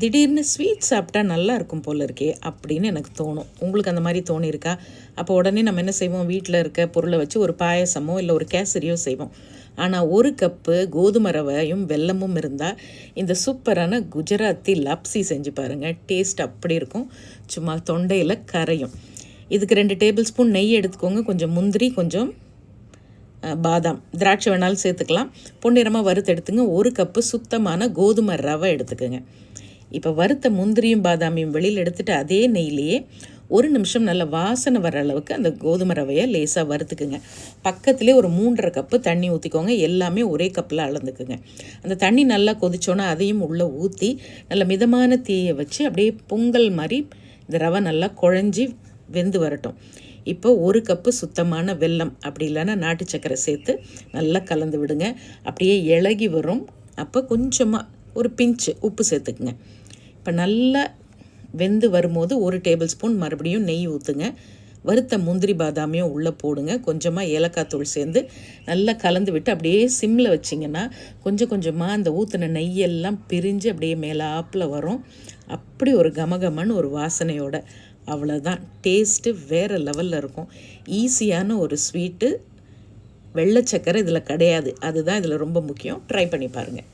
திடீர்னு ஸ்வீட் சாப்பிட்டா நல்லா இருக்கும் போல இருக்கே அப்படின்னு எனக்கு தோணும். உங்களுக்கு அந்த மாதிரி தோணியிருக்கா? அப்போ உடனே நம்ம என்ன செய்வோம், வீட்டில் இருக்க பொருளை வச்சு ஒரு பாயசமோ இல்லை ஒரு கேசரியோ செய்வோம். ஆனால் ஒரு கப்பு கோதுமை ரவையும் வெல்லமும் இருந்தால் இந்த சூப்பரான குஜராத்தி லப்ஸி செஞ்சு பாருங்கள். டேஸ்ட் அப்படி இருக்கும், சும்மா தொண்டையில் கரையும். இதுக்கு 2 டேபிள் ஸ்பூன் நெய் எடுத்துக்கோங்க. கொஞ்சம் முந்திரி, கொஞ்சம் பாதாம், திராட்சை வேணாலும் சேர்த்துக்கலாம். பொன்னிறமாக வறுத்து எடுத்துங்க. 1 கப்பு சுத்தமான கோதுமை ரவை எடுத்துக்கோங்க. இப்போ வறுத்த முந்திரியும் பாதாமியும் வெளியில் எடுத்துகிட்டு அதே நெய்லேயே 1 நிமிஷம் நல்ல வாசனை வர அளவுக்கு அந்த கோதுமை ரவையை லேசாக வறுத்துக்குங்க. பக்கத்துலேயே ஒரு 3½ கப்பு தண்ணி ஊற்றிக்கோங்க. எல்லாமே ஒரே கப்பில் அளந்துக்குங்க. அந்த தண்ணி நல்லா கொதிச்சோன்னா அதையும் உள்ளே ஊற்றி நல்ல மிதமான தீயை வச்சு அப்படியே பொங்கல் மாதிரி இந்த ரவை நல்லா குழஞ்சி வெந்து வரட்டும். இப்போ 1 கப்பு சுத்தமான வெல்லம், அப்படி இல்லைன்னா நாட்டு சர்க்கரை சேர்த்து நல்லா கலந்து விடுங்க. அப்படியே இளகி வரும். அப்போ கொஞ்சமாக ஒரு பிஞ்சு உப்பு சேர்த்துக்குங்க. இப்போ நல்லா வெந்து வரும்போது 1 டேபிள் ஸ்பூன் மறுபடியும் நெய் ஊற்றுங்க. வறுத்த முந்திரி பாதாமியும் உள்ளே போடுங்க. கொஞ்சமாக ஏலக்காய் தூள் சேர்ந்து நல்லா கலந்து விட்டு அப்படியே சிம்மில் வச்சிங்கன்னா கொஞ்சம் கொஞ்சமாக அந்த ஊற்றின நெய்யெல்லாம் பிரிஞ்சு அப்படியே மேலாப்பில் வரும். அப்படி ஒரு கமகமன்னு ஒரு வாசனையோட. அவ்வளோதான், டேஸ்ட்டு வேறு லெவலில் இருக்கும். ஈஸியான ஒரு ஸ்வீட்டு. வெள்ளை சக்கரை இதில் கிடையாது, அதுதான் இதில் ரொம்ப முக்கியம். ட்ரை பண்ணி பாருங்கள்.